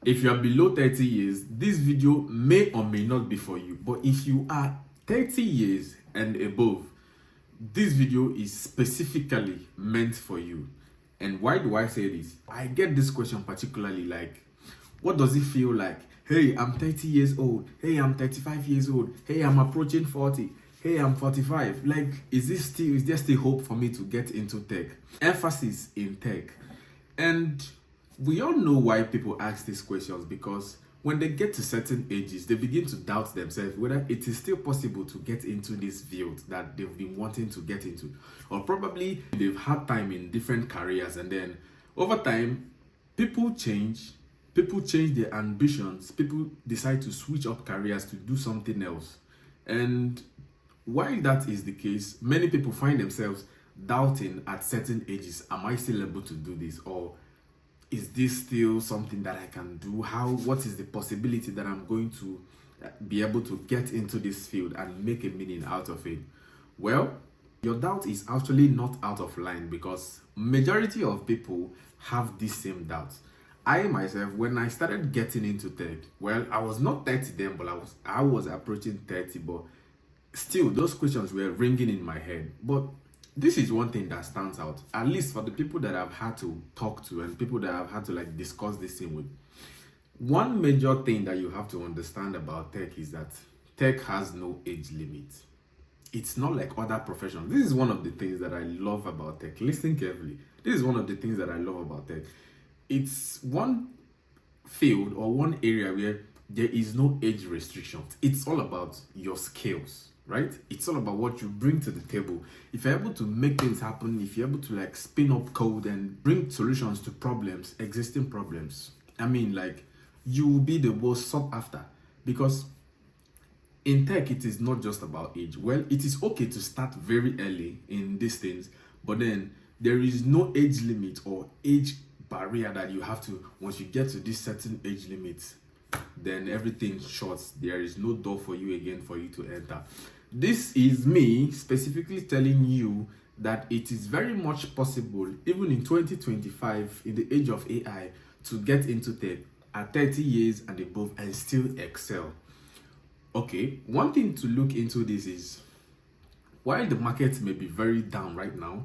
If you are below 30 years, this video may or may not be for you. But if you are 30 years and above, this video is specifically meant for you. And why do I say this? I get this question particularly, like, what does it feel like? Hey, I'm 30 years old. Hey, I'm 35 years old. Hey, I'm approaching 40. Hey, I'm 45. Like, is there still hope for me to get into tech? Emphasis in tech. And we all know why people ask these questions, because when they get to certain ages, they begin to doubt themselves whether it is still possible to get into this field that they've been wanting to get into. Or probably they've had time in different careers, and then over time, people change their ambitions, people decide to switch up careers to do something else. And while that is the case, many people find themselves doubting at certain ages, am I still able to do this? Or is this still something that I can do? What is the possibility that I'm going to be able to get into this field and make a meaning out of it? Well, your doubt is actually not out of line, because majority of people have this same doubt. I myself, when I started getting into tech, well, I was not 30 then, but I was approaching 30, but still those questions were ringing in my head. But this is one thing that stands out, at least for the people that I've had to talk to and people that I've had to like discuss this thing with. One major thing that you have to understand about tech is that tech has no age limit. It's not like other professions. This is one of the things that I love about tech. Listen carefully. This is one of the things that I love about tech. It's one field or one area where there is no age restrictions. It's all about your skills, right? It's all about what you bring to the table. If you're able to make things happen, if you're able to like spin up code and bring solutions to problems, existing problems, I mean, like, you will be the most sought after. Because in tech, it is not just about age. Well, it is okay to start very early in these things, but then there is no age limit or age barrier that you have to, once you get to this certain age limit, then everything shuts. There is no door for you again for you to enter. This is me specifically telling you that it is very much possible, even in 2025, in the age of AI, to get into tech at 30 years and above and still excel. Okay, one thing to look into this is, while the market may be very down right now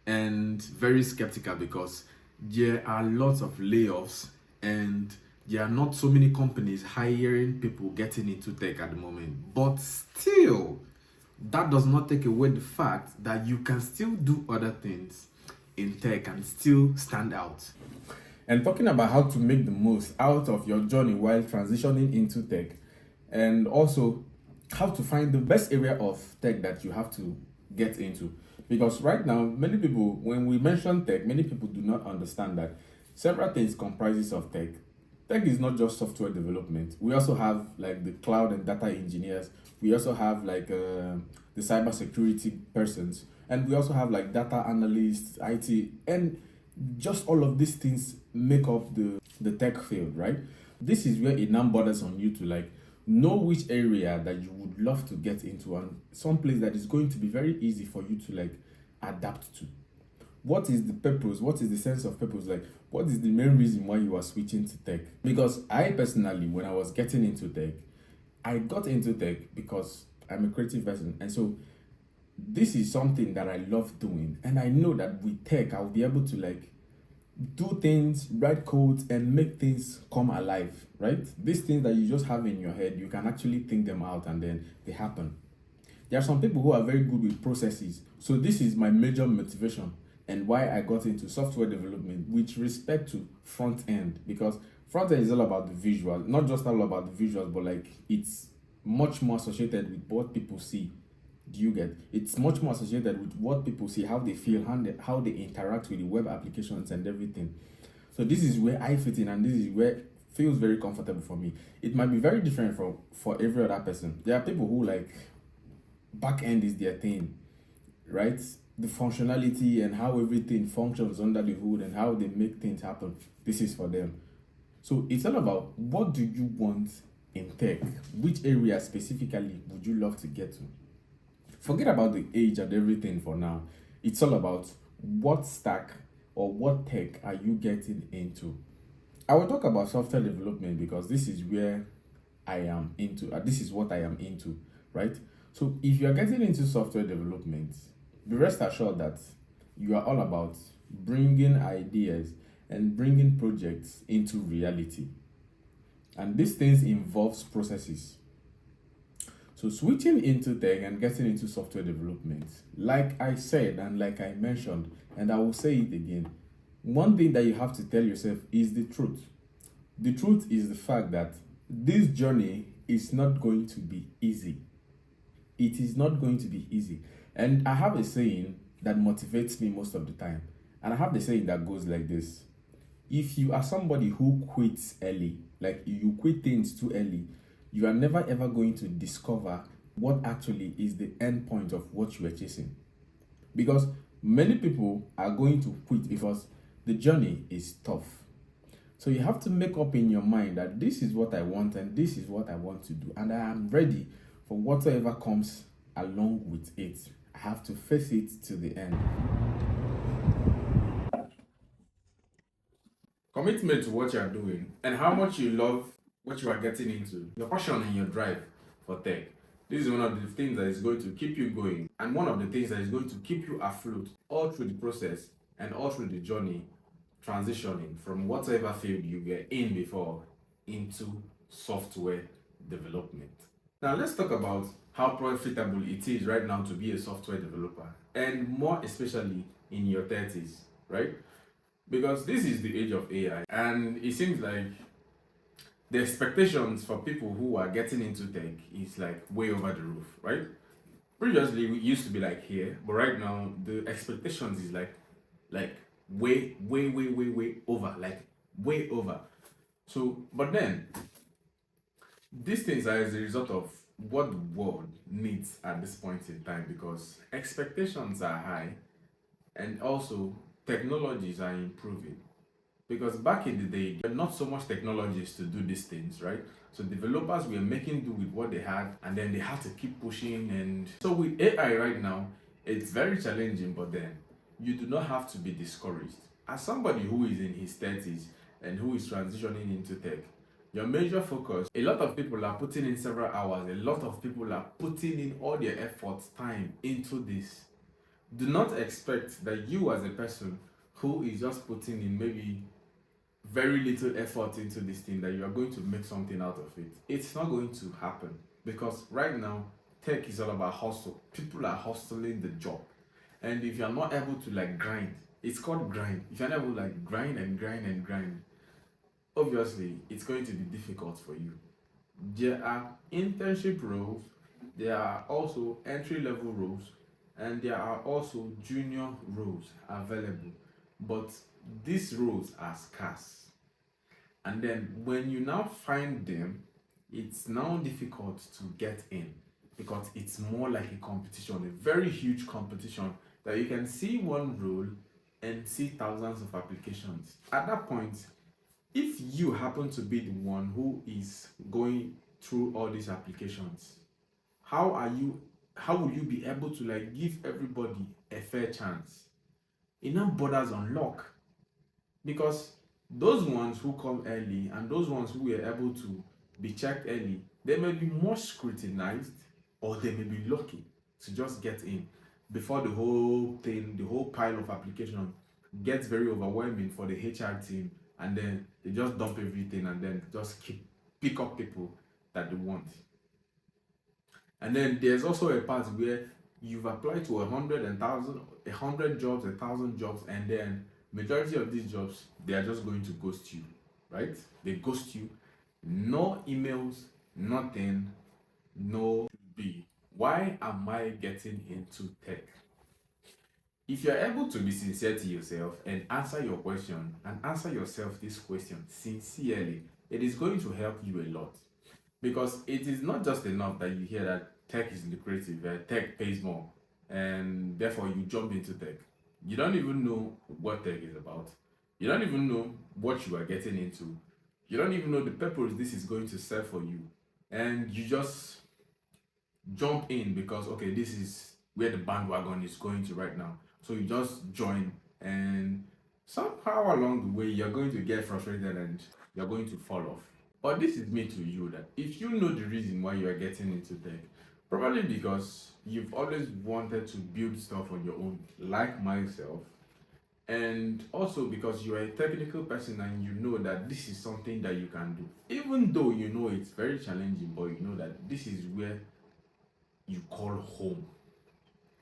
and very skeptical because there are lots of layoffs and there are not so many companies hiring people getting into tech at the moment, but still, that does not take away the fact that you can still do other things in tech and still stand out. And talking about how to make the most out of your journey while transitioning into tech, and also how to find the best area of tech that you have to get into. Because right now, many people, when we mention tech, many people do not understand that several things comprises of tech. Tech is not just software development. We also have like the cloud and data engineers. We also have like the cybersecurity persons, and we also have like data analysts, IT, and just all of these things make up the tech field, right? This is where it now borders on you to like know which area that you would love to get into, and some place that is going to be very easy for you to like adapt to. What is the purpose? What is the sense of purpose? Like, what is the main reason why you are switching to tech? Because I personally, when I was getting into tech, I got into tech because I'm a creative person. And so this is something that I love doing. And I know that with tech, I'll be able to like do things, write codes, and make things come alive, right? These things that you just have in your head, you can actually think them out and then they happen. There are some people who are very good with processes. So this is my major motivation and why I got into software development with respect to front end, because front end is all about the visual, not just all about the visuals, but like it's much more associated with what people see. Do you get? It's much more associated with what people see, how they feel, how they interact with the web applications and everything. So this is where I fit in, and this is where it feels very comfortable for me. It might be very different for every other person. There are people who like back end is their thing, right? The functionality and how everything functions under the hood and how they make things happen. This is for them. So it's all about, what do you want in tech? Which area specifically would you love to get to? Forget about the age and everything for now. It's all about what stack or what tech are you getting into. I will talk about software development because this is where I am into. This is what I am into, right? So if you are getting into software development, be rest assured that you are all about bringing ideas and bringing projects into reality. And these things involves processes. So switching into tech and getting into software development, like I said and like I mentioned, and I will say it again, one thing that you have to tell yourself is the truth. The truth is the fact that this journey is not going to be easy. It is not going to be easy. And I have a saying that motivates me most of the time. And I have the saying that goes like this: if you are somebody who quits early, like you quit things too early, you are never ever going to discover what actually is the end point of what you are chasing. Because many people are going to quit because the journey is tough. So you have to make up in your mind that this is what I want and this is what I want to do, and I am ready for whatever comes along with it. I have to face it to the end. Commitment to what you are doing and how much you love what you are getting into, your passion and your drive for tech. This is one of the things that is going to keep you going, and one of the things that is going to keep you afloat all through the process and all through the journey, transitioning from whatever field you were in before into software development. Now, let's talk about how profitable it is right now to be a software developer, and more especially in your 30s, right? Because this is the age of AI, and it seems like the expectations for people who are getting into tech is like way over the roof, right? Previously, we used to be like here, but right now the expectations is like way over, like way over. So, but then these things are as a result of what the world needs at this point in time, because expectations are high and also technologies are improving. Because back in the day, there were not so much technologies to do these things, right? So developers were making do with what they had, and then they had to keep pushing. And so with AI right now, it's very challenging, but then you do not have to be discouraged. As somebody who is in his 30s and who is transitioning into tech, your major focus, a lot of people are putting in several hours, a lot of people are putting in all their efforts, time into this. Do not expect that you as a person who is just putting in maybe very little effort into this thing, that you are going to make something out of it. It's not going to happen, because right now tech is all about hustle. People are hustling the job, and if you are not able to like grind, it's called grind. If you're not able to like grind and grind and grind, obviously it's going to be difficult for you. There are internship roles, there are also entry level roles, and there are also junior roles available, but these roles are scarce. And then when you now find them, it's now difficult to get in, because it's more like a competition, a very huge competition, that you can see one role and see thousands of applications. At that point, if you happen to be the one who is going through all these applications, how will you be able to like give everybody a fair chance? It now borders on luck, because those ones who come early and those ones who were able to be checked early, they may be more scrutinized, or they may be lucky to just get in before the whole thing, the whole pile of application gets very overwhelming for the HR team, and then they just dump everything and then just pick up people that they want. And then there's also a part where you've applied to 100 jobs, 1,000 jobs, and then majority of these jobs, they are just going to ghost you, right? They ghost you. No emails, nothing, no B. Why am I getting into tech? If you're able to be sincere to yourself and answer your question and answer yourself this question sincerely, it is going to help you a lot. Because it is not just enough that you hear that tech is lucrative, tech pays more, and therefore you jump into tech. You don't even know what tech is about. You don't even know what you are getting into. You don't even know the purpose this is going to serve for you. And you just jump in because, okay, this is where the bandwagon is going to right now. So you just join, and Somehow along the way, you're going to get frustrated and you're going to fall off. But this is me to you that if you know the reason why you are getting into tech, probably because you've always wanted to build stuff on your own, like myself, and also because you are a technical person and you know that this is something that you can do, even though you know it's very challenging, but you know that this is where you call home,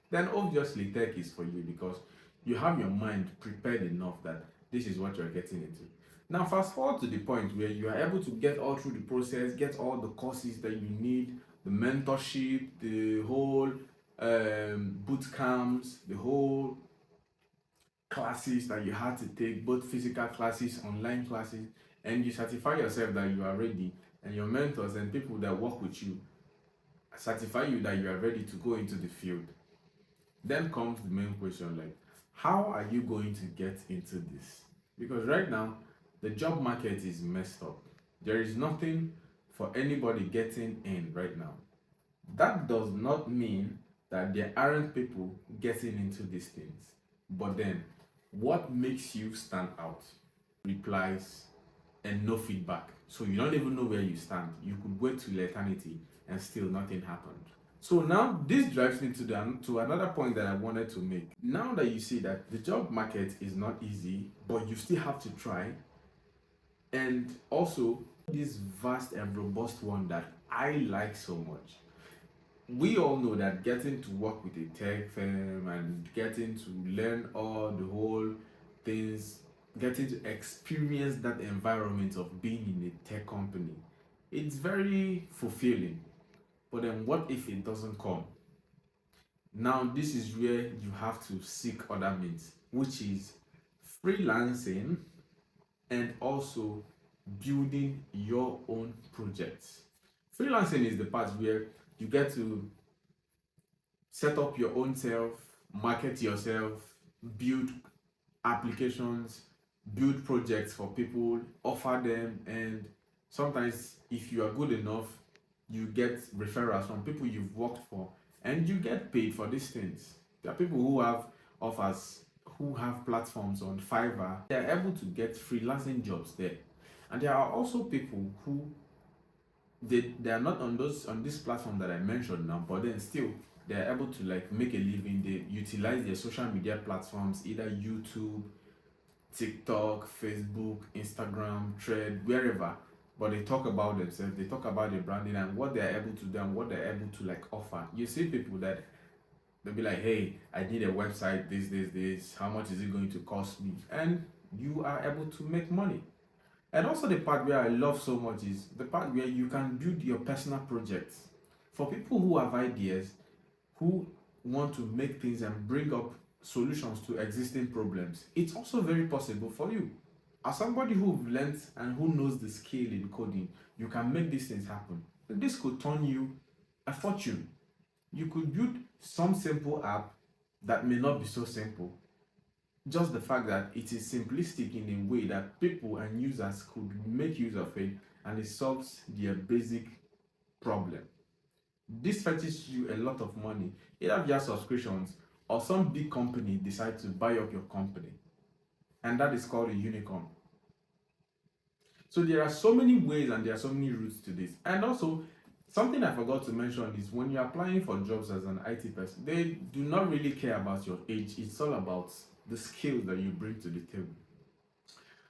then obviously tech is for you because you have your mind prepared enough that this is what you're getting into. Now, fast forward to the point where you are able to get all through the process, get all the courses that you need, the mentorship, the whole boot camps, the whole classes that you had to take, both physical classes, online classes, and you certify yourself that you are ready, and your mentors and people that work with you certify you that you are ready to go into the field. Then comes the main question, like, how are you going to get into this? Because right now, the job market is messed up. There is nothing for anybody getting in right now. That does not mean that there aren't people getting into these things. But then, what makes you stand out? Replies and no feedback. So you don't even know where you stand. You could wait till eternity and still nothing happened. So now this drives me to another point that I wanted to make. Now that you see that the job market is not easy, but you still have to try, and also this vast and robust one that I like so much. We all know that getting to work with a tech firm and getting to learn all the whole things, getting to experience that environment of being in a tech company, it's very fulfilling. But then what if it doesn't come? Now, this is where you have to seek other means, which is freelancing and also building your own projects. Freelancing is the part where you get to set up your own self, market yourself, build applications, build projects for people, offer them, and sometimes if you are good enough, you get referrals from people you've worked for and you get paid for these things. There are people who have offers, who have platforms on Fiverr. They are able to get freelancing jobs there. And there are also people who they are not on this platform that I mentioned now, but then still they are able to like make a living. They utilize their social media platforms, either YouTube, TikTok, Facebook, Instagram, Thread, wherever. But they talk about themselves, they talk about their branding and what they're able to do and what they're able to like offer. You see people that they'll be like, hey, I need a website, this, how much is it going to cost me? And you are able to make money. And also the part where I love so much is the part where you can build your personal projects. For people who have ideas, who want to make things and bring up solutions to existing problems, it's also very possible for you. As somebody who've learned and who knows the skill in coding, you can make these things happen. This could turn you a fortune. You could build some simple app that may not be so simple. Just the fact that it is simplistic in a way that people and users could make use of it and it solves their basic problem. This fetches you a lot of money, either via subscriptions or some big company decide to buy up your company. And that is called a unicorn. So there are so many ways and there are so many routes to this. And also, something I forgot to mention is when you're applying for jobs as an IT person, they do not really care about your age. It's all about the skills that you bring to the table.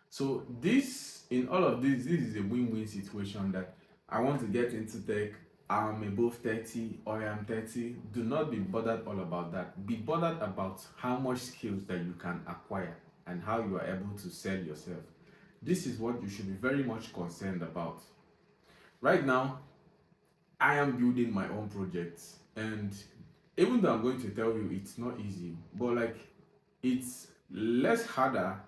So this, in all of this is a win-win situation that I want to get into tech. I'm above 30 or I'm 30. Do not be bothered all about that. Be bothered about how much skills that you can acquire and how you are able to sell yourself. This is what you should be very much concerned about. Right now, I am building my own projects, and even though I'm going to tell you it's not easy, but like it's less harder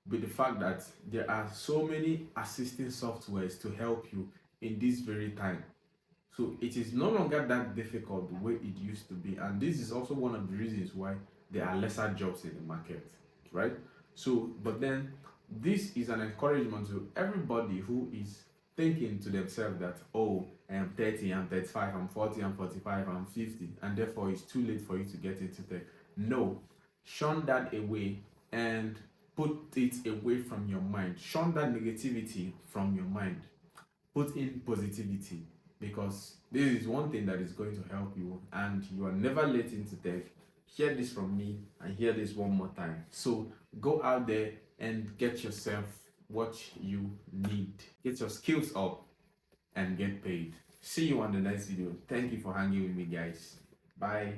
with the fact that there are so many assisting softwares to help you in this very time. So it is no longer that difficult the way it used to be, and this is also one of the reasons why there are lesser jobs in the market, right? So, but then this is an encouragement to everybody who is thinking to themselves that, oh, I am 30, I'm 35, I'm 40, I'm 45, I'm 50, and therefore it's too late for you to get into tech. No, shun that away and Put it away from your mind. Shun that negativity from your mind. Put in positivity, because this is one thing that is going to help you, and you are never late into tech. Hear this from me and hear this one more time. So go out there and get yourself what you need. Get your skills up and get paid. See you on the next video. Thank you for hanging with me, guys. Bye.